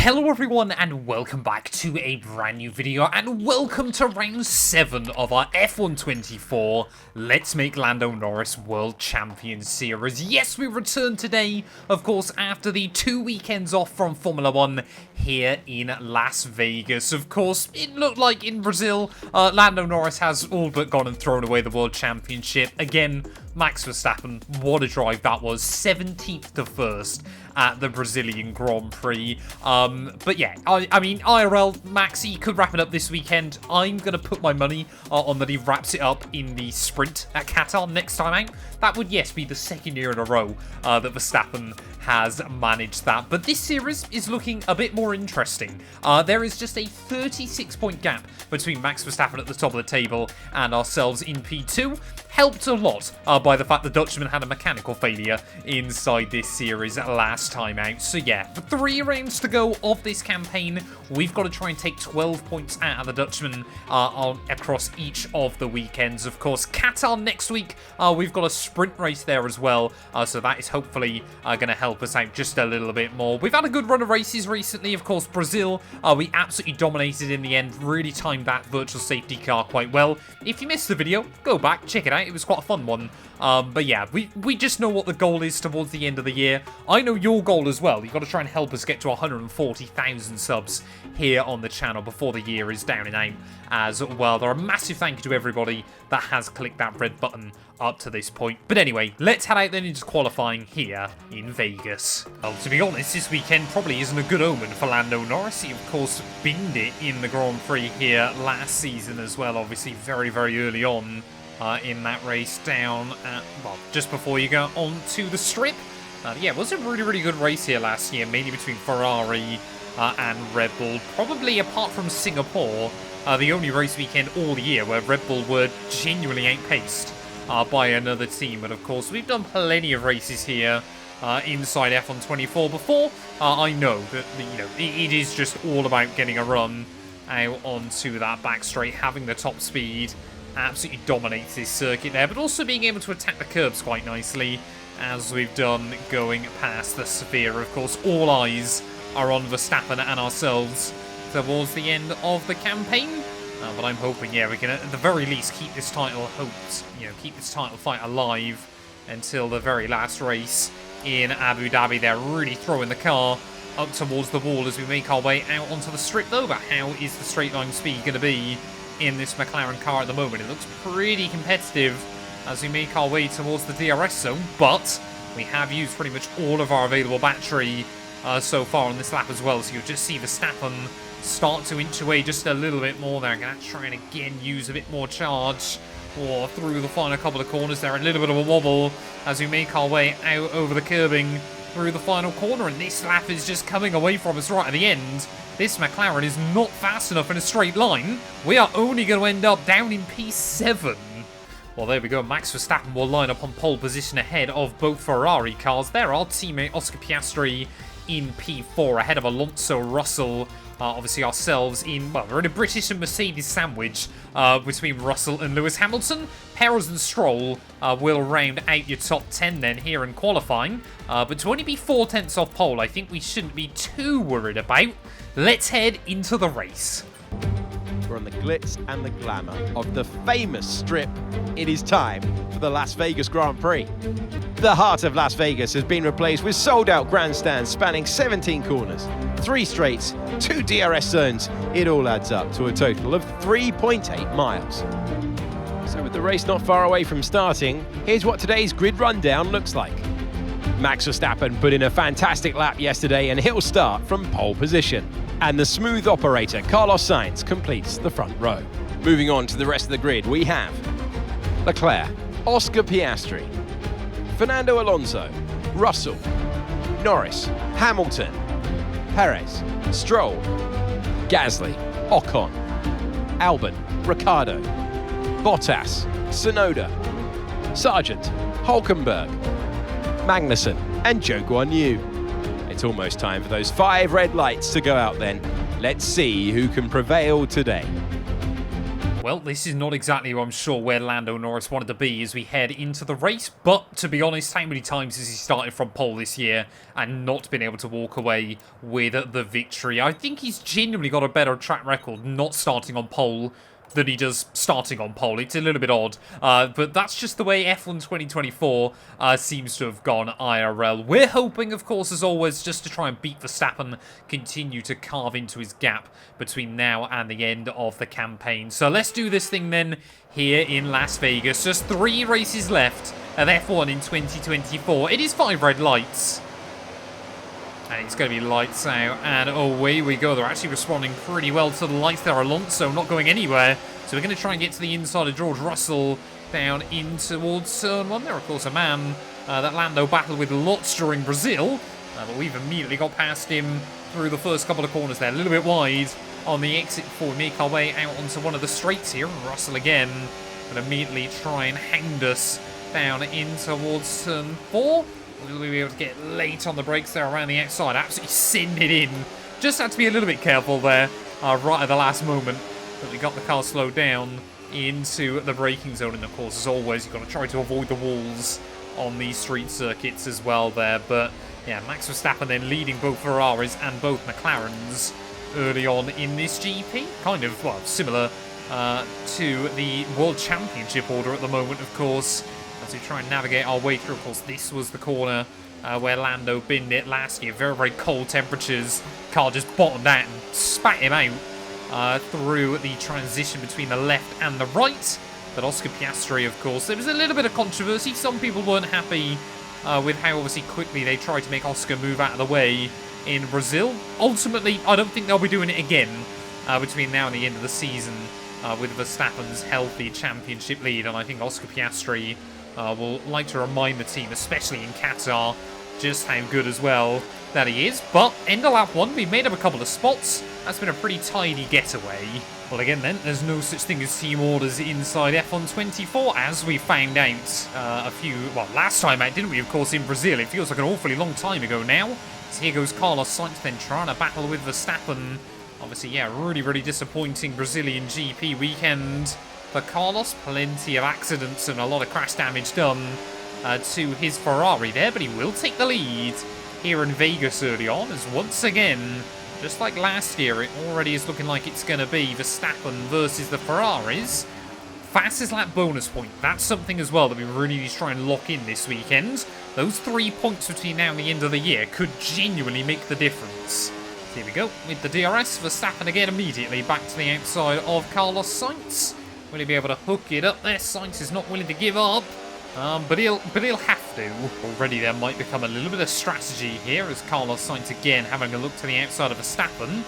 Hello everyone and welcome back to a brand new video and welcome to round 7 of our F124 Let's Make Lando Norris World Champion Series. Yes, we return today, of course, after the 2 weekends off from Formula 1 here in Las Vegas. Of course, it looked like in Brazil, Lando Norris has all but gone and thrown away the World Championship. Again, Max Verstappen, what a drive that was, 17th to 1st at the Brazilian Grand Prix. But yeah, I mean, IRL, Max, he could wrap it up this weekend. I'm going to put my money on that he wraps it up in the sprint at Qatar next time out. That would, yes, be the second year in a row that Verstappen has managed that. But this series is looking a bit more interesting. There is just a 36-point gap between Max Verstappen at the top of the table and ourselves in P2. Helped a lot by the fact the Dutchman had a mechanical failure inside this series last time out. So yeah, 3 rounds to go of this campaign. We've got to try and take 12 points out of the Dutchman across each of the weekends. Of course, Qatar next week, we've got a sprint race there as well. So that is hopefully going to help us out just a little bit more. We've had a good run of races recently. Of course, Brazil, we absolutely dominated in the end. Really timed that virtual safety car quite well. If you missed the video, go back, check it out. It was quite a fun one. But yeah, we just know what the goal is towards the end of the year. I know your goal as well. You've got to try and help us get to 140,000 subs here on the channel before the year is down and out as well. There are a massive thank you to everybody that has clicked that red button up to this point. But anyway, let's head out then into qualifying here in Vegas. Well, to be honest, this weekend probably isn't a good omen for Lando Norris. He, of course, binned it in the Grand Prix here last season as well, obviously very, very early on. In that race down at, well, just before you go on to the strip. Yeah, it was a really, really good race here last year, mainly between Ferrari and Red Bull. Probably apart from Singapore, the only race weekend all year where Red Bull were genuinely outpaced by another team. But of course, we've done plenty of races here inside F124 before. I know that, it is just all about getting a run out onto that back straight, having the top speed. Absolutely dominates this circuit there, but also being able to attack the curbs quite nicely, as we've done going past the sphere. Of course, all eyes are on Verstappen and ourselves towards the end of the campaign. But I'm hoping, yeah, we can at the very least keep this title keep this title fight alive until the very last race in Abu Dhabi. They're really throwing the car up towards the wall as we make our way out onto the strip, though. But how is the straight line speed going to be in this McLaren car at the moment? It looks pretty competitive as we make our way towards the DRS zone, but we have used pretty much all of our available battery so far on this lap as well, so you'll just see Verstappen start to inch away just a little bit more there. I'm going to try and again use a bit more charge through the final couple of corners there. A little bit of a wobble as we make our way out over the curbing through the final corner, and this lap is just coming away from us right at the end. This McLaren is not fast enough in a straight line. We are only going to end up down in P7. Well, there we go. Max Verstappen will line up on pole position ahead of both Ferrari cars. There, our teammate Oscar Piastri in P4 ahead of Alonso, Russell. Obviously ourselves in, well, we're in a British and Mercedes sandwich between Russell and Lewis Hamilton. Perez and Stroll will round out your top 10 then here in qualifying. But to only be 4 tenths off pole, I think we shouldn't be too worried about. Let's head into the race. We're on the glitz and the glamour of the famous strip. It is time for the Las Vegas Grand Prix. The heart of Las Vegas has been replaced with sold-out grandstands spanning 17 corners, 3 straights, 2 DRS zones. It all adds up to a total of 3.8 miles. So with the race not far away from starting, here's what today's grid rundown looks like. Max Verstappen put in a fantastic lap yesterday and he'll start from pole position. And the smooth operator Carlos Sainz completes the front row. Moving on to the rest of the grid, we have Leclerc, Oscar Piastri, Fernando Alonso, Russell, Norris, Hamilton, Perez, Stroll, Gasly, Ocon, Albon, Ricciardo, Bottas, Tsunoda, Sargent, Hulkenberg, Magnussen and Zhou Guanyu. It's almost time for those 5 red lights to go out then. Let's see who can prevail today. Well, this is not exactly, I'm sure, where Lando Norris wanted to be as we head into the race. But, to be honest, how many times has he started from pole this year and not been able to walk away with the victory? I think he's genuinely got a better track record not starting on pole than he does starting on pole. It's a little bit odd, but that's just the way F1 2024 seems to have gone IRL. We're hoping, of course, as always, just to try and beat Verstappen, continue to carve into his gap between now and the end of the campaign. So let's do this thing then here in Las Vegas. Just 3 races left of F1 in 2024. It is 5 red lights. And it's going to be lights out, and away we go. They're actually responding pretty well to the lights there. Alonso not going anywhere. So we're going to try and get to the inside of George Russell down in towards turn 1. There, of course, a man that Lando battled with lots during Brazil. But we've immediately got past him through the first couple of corners there. A little bit wide on the exit before we make our way out onto one of the straights here. And Russell again will immediately try and hound us down in towards turn 4. Will we be able to get late on the brakes there around the outside? Absolutely send it in. Just had to be a little bit careful there right at the last moment. But we got the car slowed down into the braking zone. And of course, as always, you've got to try to avoid the walls on these street circuits as well there. But yeah, Max Verstappen then leading both Ferraris and both McLarens early on in this GP. Kind of, well, similar to the World Championship order at the moment, of course. As we try and navigate our way through. Of course, this was the corner where Lando binned it last year. Very, very cold temperatures. Car just bottomed out and spat him out through the transition between the left and the right. But Oscar Piastri, of course, there was a little bit of controversy. Some people weren't happy with how obviously quickly they tried to make Oscar move out of the way in Brazil. Ultimately, I don't think they'll be doing it again between now and the end of the season with Verstappen's healthy championship lead. And I think Oscar Piastri will like to remind the team, especially in Qatar, just how good as well that he is. But end of lap 1, we made up a couple of spots. That's been a pretty tidy getaway. Well, again then, there's no such thing as team orders inside F1 24, as we found out last time out, didn't we, of course, in Brazil. It feels like an awfully long time ago now. So here goes Carlos Sainz then trying to battle with Verstappen. Obviously, yeah, really, really disappointing Brazilian GP weekend for Carlos. Plenty of accidents and a lot of crash damage done to his Ferrari there, but he will take the lead here in Vegas early on, as once again, just like last year, it already is looking like it's going to be Verstappen versus the Ferraris. Fastest lap bonus point, that's something as well that we really need to try and lock in this weekend. Those 3 points between now and the end of the year could genuinely make the difference. Here we go, with the DRS, Verstappen again immediately back to the outside of Carlos Sainz. Will he be able to hook it up there? Sainz is not willing to give up, but he'll have to. Already there might become a little bit of strategy here as Carlos Sainz again having a look to the outside of Verstappen.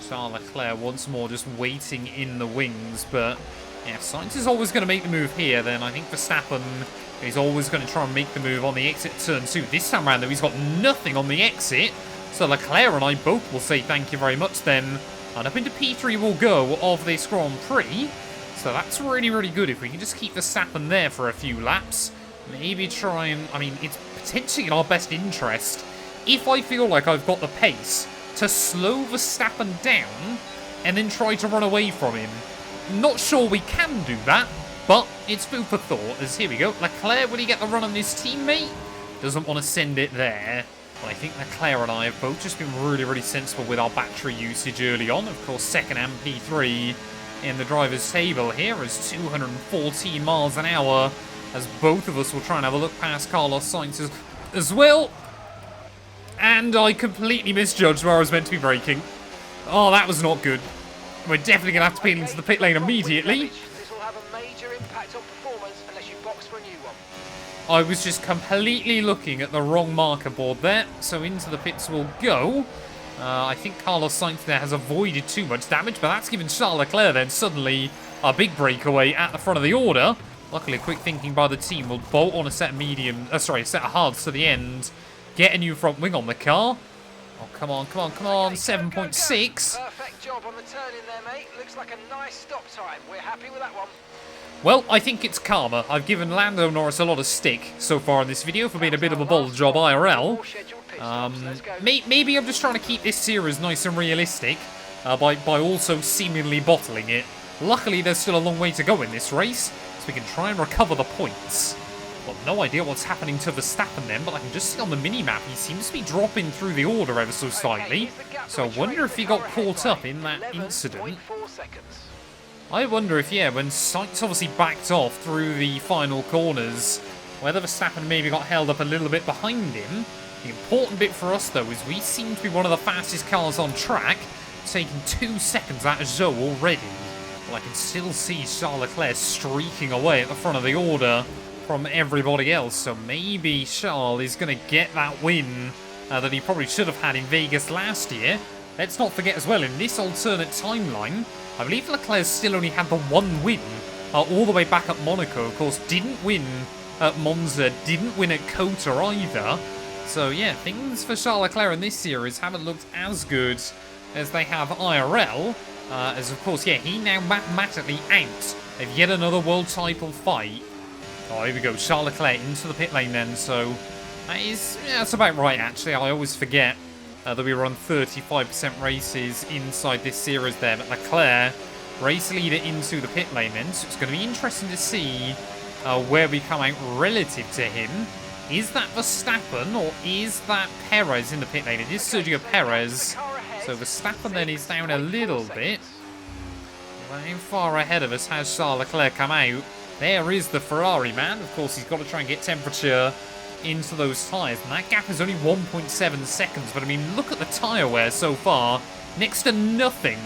Charles Leclerc once more just waiting in the wings, but yeah, Sainz is always going to make the move here. Then I think Verstappen is always going to try and make the move on the exit turn 2. This time around though, he's got nothing on the exit, so Leclerc and I both will say thank you very much then. And up into P3 will go of this Grand Prix. So that's really, really good. If we can just keep Verstappen there for a few laps, maybe try and, I mean, it's potentially in our best interest, if I feel like I've got the pace, to slow Verstappen down and then try to run away from him. Not sure we can do that, but it's food for thought, as here we go. Leclerc, will he get the run on his teammate? Doesn't want to send it there. Well, I think Leclerc and I have both just been really, really sensible with our battery usage early on. Of course, second and P3 in the driver's table here is 214 miles an hour, as both of us will try and have a look past Carlos Sainz as well. And I completely misjudged where I was meant to be braking. Oh, that was not good. We're definitely going to have to peel into the pit lane immediately. This will have a major impact on performance unless you box for a new one. I was just completely looking at the wrong marker board there, so into the pits we'll go. I think Carlos Sainz there has avoided too much damage, but that's given Charles Leclerc then suddenly a big breakaway at the front of the order. Luckily, quick thinking by the team will bolt on a set of a set of hards to the end, get a new front wing on the car. Oh, come on, come on, come on, 7.6. Perfect job on the turn in there, mate. Looks like a nice stop time. We're happy with that one. Well, I think it's karma. I've given Lando Norris a lot of stick so far in this video for being a bit of a bold job IRL. Maybe I'm just trying to keep this series nice and realistic by also seemingly bottling it Luckily, there's still a long way to go in this race, so we can try and recover the points. Well, no idea what's happening to Verstappen then, but I can just see on the mini-map he seems to be dropping through the order ever so slightly. So I wonder if he got caught up in that incident. I wonder if, yeah, when Sainz obviously backed off through the final corners, whether Verstappen maybe got held up a little bit behind him. The important bit for us, though, is we seem to be one of the fastest cars on track, taking 2 seconds out of Zhou already. Well, I can still see Charles Leclerc streaking away at the front of the order from everybody else, so maybe Charles is going to get that win that he probably should have had in Vegas last year. Let's not forget as well, in this alternate timeline, I believe Leclerc still only had the 1 win all the way back at Monaco. Of course, didn't win at Monza, didn't win at COTA either. So yeah, things for Charles Leclerc in this series haven't looked as good as they have IRL. As of course, yeah, he now mathematically out of yet another world title fight. Oh, here we go, Charles Leclerc into the pit lane then, so that is, yeah, that's about right actually. I always forget that we run 35% races inside this series there, but Leclerc, race leader into the pit lane then, so it's going to be interesting to see where we come out relative to him. Is that Verstappen or is that Perez in the pit lane? It is Sergio Perez, so Verstappen then is down a little bit. How far ahead of us has Charles Leclerc come out? There is the Ferrari man. Of course, he's got to try and get temperature into those tyres, and that gap is only 1.7 seconds, but I mean, look at the tyre wear so far. Next to nothing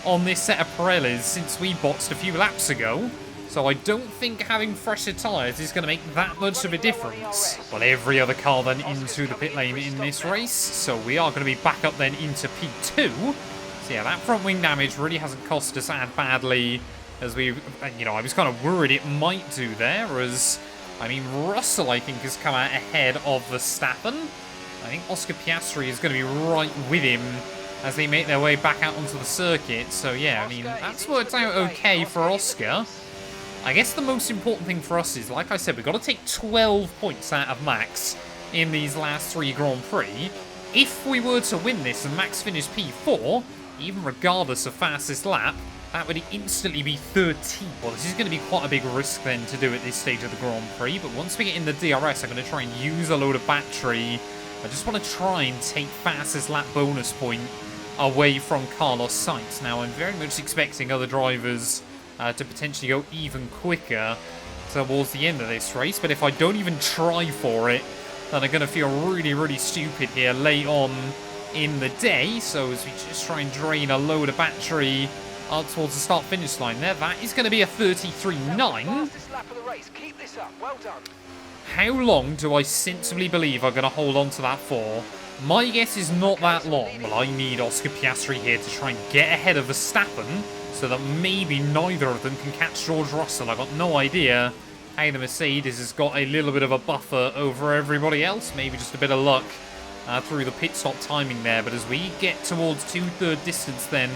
on this set of Pirellis since we boxed a few laps ago, so I don't think having fresher tyres is going to make that much of a difference. Well, every other car then into the pit lane in this race, so we are going to be back up then into P2. So yeah, that front wing damage really hasn't cost us as badly as we, you know, I was kind of worried it might do there, as, I mean, Russell, I think, has come out ahead of Verstappen. I think Oscar Piastri is going to be right with him as they make their way back out onto the circuit. So, yeah, I mean, that's worked out okay for Oscar. I guess the most important thing for us is, like I said, we've got to take 12 points out of Max in these last 3 Grand Prix. If we were to win this and Max finished P4, even regardless of fastest lap, that would instantly be 13. Well, this is going to be quite a big risk then to do at this stage of the Grand Prix, but once we get in the DRS, I'm going to try and use a load of battery. I just want to try and take fastest lap bonus point away from Carlos Sainz. Now, I'm very much expecting other drivers to potentially go even quicker towards the end of this race, but if I don't even try for it, then I'm going to feel really, really stupid here late on in the day. So as we just try and drain a load of battery out towards the start-finish line there, that is going to be a 33.9. How long do I sensibly believe I'm going to hold on to that for? My guess is not that long. Well, I need Oscar Piastri here to try and get ahead of Verstappen, so that maybe neither of them can catch George Russell. I've got no idea how the Mercedes has got a little bit of a buffer over everybody else. Maybe just a bit of luck through the pit stop timing there. But as we get towards 2/3 distance then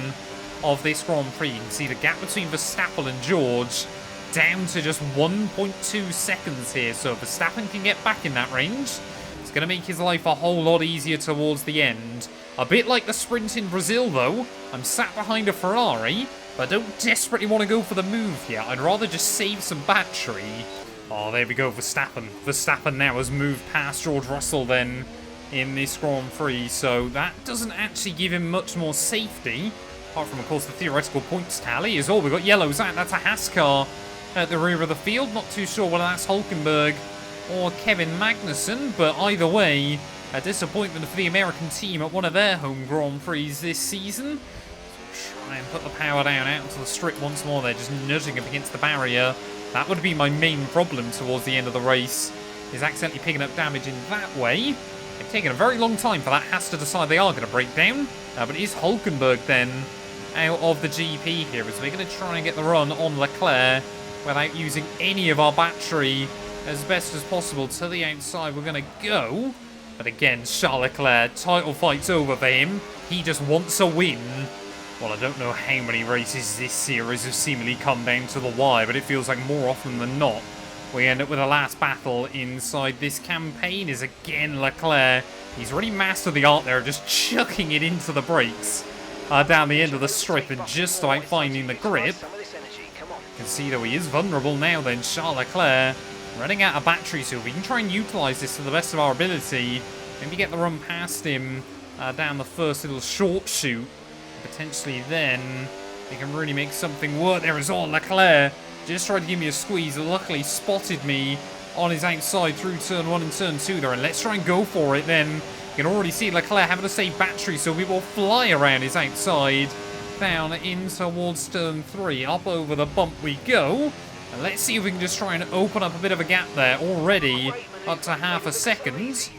of this Grand Prix, you can see the gap between Verstappen and George down to just 1.2 seconds here. So if Verstappen can get back in that range, it's going to make his life a whole lot easier towards the end. A bit like the sprint in Brazil, though. I'm sat behind a Ferrari, but I don't desperately want to go for the move here. I'd rather just save some battery. Oh, there we go, Verstappen. Verstappen now has moved past George Russell then in this Grand Prix, so that doesn't actually give him much more safety. Apart from, of course, the theoretical points tally is all. We've got yellows out. That's a Haas car at the rear of the field. Not too sure whether that's Hülkenberg or Kevin Magnussen, but either way, a disappointment for the American team at one of their home Grand Prix this season. Try and put the power down out into the strip once more. They're just nudging up against the barrier. That would be my main problem towards the end of the race, is accidentally picking up damage in that way. It's taken a very long time for that Haas to decide they are going to break down, but it is Hülkenberg then out of the GP here, as we're going to try and get the run on Leclerc without using any of our battery as best as possible. To the outside we're going to go, but again, Charles Leclerc, title fight's over for him. He just wants a win. Well, I don't know how many races this series have seemingly come down to the wire, but it feels like more often than not we end up with a last battle inside this campaign. Is again Leclerc. He's really mastered the art there of just chucking it into the brakes down the end of the strip and just about finding the grip. can see, though, he is vulnerable now then. Charles Leclerc running out of battery, so we can try and utilise this to the best of our ability. Maybe get the run past him down the first little short shoot. Potentially then he can really make something work. There is all Leclerc. Just tried to give me a squeeze. Luckily spotted me on his outside through turn 1 and turn 2 there. And let's try and go for it then. You can already see Leclerc having to save battery, so we will fly around his outside. Down in towards turn 3. Up over the bump we go. And let's see if we can just try and open up a bit of a gap there already. Up to half a second.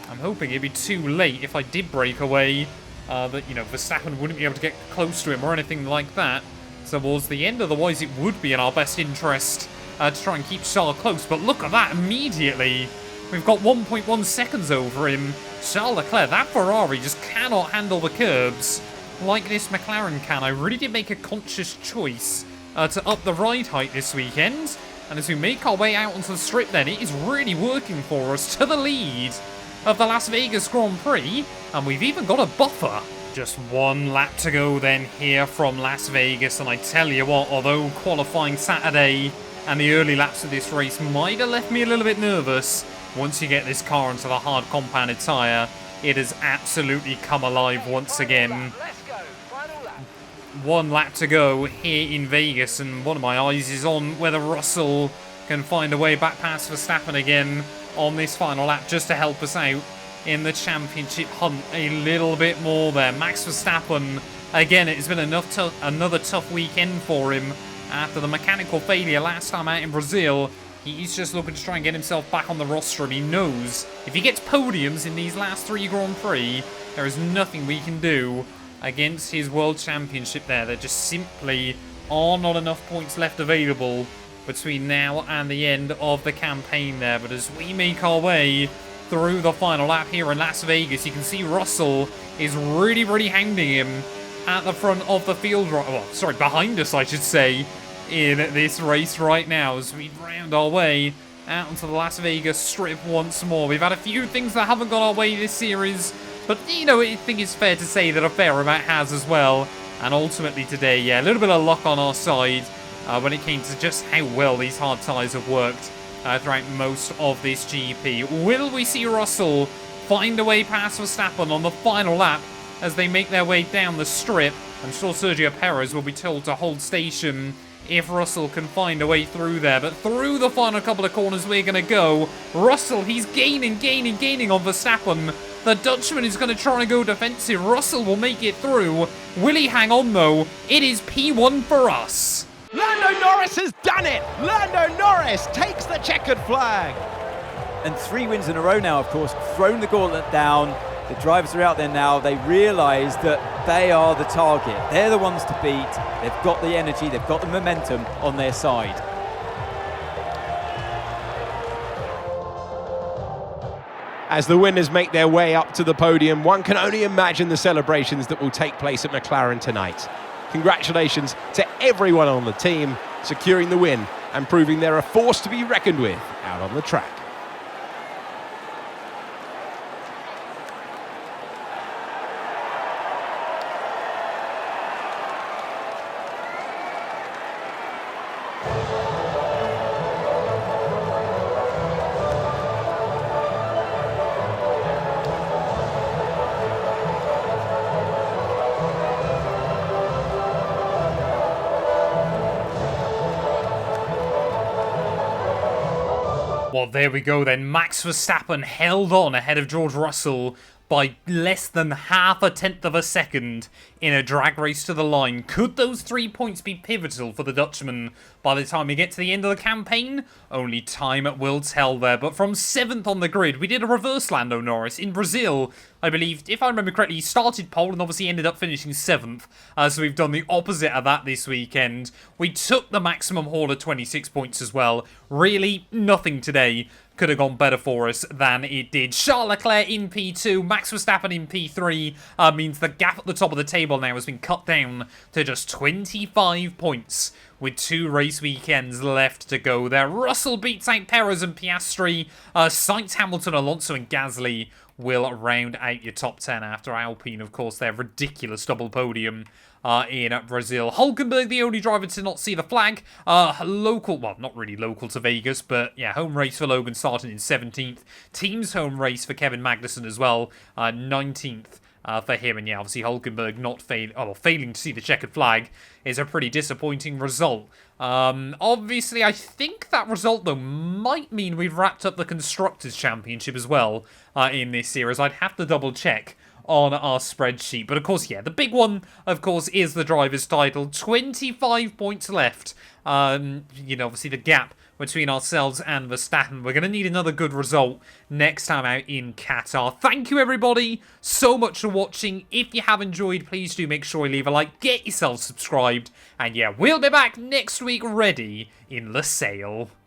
I'm hoping it'd be too late if I did break away. That, you know, Verstappen wouldn't be able to get close to him or anything like that towards the end. Otherwise, it would be in our best interest to try and keep Charles close. But look at that immediately. We've got 1.1 seconds over him. Charles Leclerc, that Ferrari just cannot handle the curbs like this McLaren can. I really did make a conscious choice to up the ride height this weekend. And as we make our way out onto the strip then, it is really working for us to the lead of the Las Vegas Grand Prix. And we've even got a buffer. Just one lap to go then here from Las Vegas. And I tell you what, although qualifying Saturday and the early laps of this race might have left me a little bit nervous, once you get this car onto the hard compounded tyre, it has absolutely come alive once again. One lap to go here in Vegas, and one of my eyes is on whether Russell can find a way back past Verstappen again on this final lap just to help us out in the championship hunt a little bit more there. Max Verstappen, again, it's been another tough weekend for him after the mechanical failure last time out in Brazil. He's just looking to try and get himself back on the roster. He knows if he gets podiums in these last 3 Grand Prix, there is nothing we can do against his World Championship there. There just simply are not enough points left available between now and the end of the campaign there. But as we make our way through the final lap here in Las Vegas, you can see Russell is really hounding him at the front of the field. Well, sorry, behind us, I should say, in this race right now as we round our way out onto the Las Vegas Strip once more. We've had a few things that haven't gone our way this series, but, you know, I think it's fair to say that a fair amount has as well. And ultimately today, yeah, a little bit of luck on our side when it came to just how well these hard tyres have worked throughout most of this GP. Will we see Russell find a way past Verstappen on the final lap as they make their way down the strip? I'm sure Sergio Perez will be told to hold station if Russell can find a way through there. But through the final couple of corners we're going to go. Russell, he's gaining on Verstappen. The Dutchman is going to try and go defensive. Russell will make it through. Will he hang on, though? It is P1 for us. Lando Norris has done it! Lando Norris takes the checkered flag! And 3 wins in a row now, of course, thrown the gauntlet down. The drivers are out there now. They realise that they are the target. They're the ones to beat. They've got the energy, they've got the momentum on their side. As the winners make their way up to the podium, one can only imagine the celebrations that will take place at McLaren tonight. Congratulations to everyone on the team, securing the win and proving they're a force to be reckoned with out on the track. Well, there we go then. Max Verstappen held on ahead of George Russell by less than half a tenth of a second in a drag race to the line. Could those 3 points be pivotal for the Dutchman by the time we get to the end of the campaign? Only time will tell there. But from 7th on the grid, we did a reverse Lando Norris in Brazil. I believe, if I remember correctly, he started pole and obviously ended up finishing 7th. So we've done the opposite of that this weekend. We took the maximum haul of 26 points as well. Really, nothing today could have gone better for us than it did. Charles Leclerc in P2, Max Verstappen in P3 means the gap at the top of the table now has been cut down to just 25 points with 2 race weekends left to go there. Russell beats out Perez and Piastri, Sainz, Hamilton, Alonso and Gasly will round out your top 10 after Alpine, of course, their ridiculous double podium in Brazil. Hulkenberg, the only driver to not see the flag. Local, well, not really local to Vegas, but yeah, home race for Logan starting in 17th. Team's home race for Kevin Magnussen as well, 19th. For him, and yeah, obviously Hulkenberg not failing to see the checkered flag is a pretty disappointing result. Obviously, I think that result, though, might mean we've wrapped up the Constructors' Championship as well in this series. I'd have to double check on our spreadsheet. But of course, yeah, the big one, of course, is the driver's title. 25 points left. You know, obviously the gap between ourselves and Verstappen. We're going to need another good result next time out in Qatar. Thank you, everybody, so much for watching. If you have enjoyed, please do make sure you leave a like, get yourself subscribed, and yeah, we'll be back next week ready in Lusail.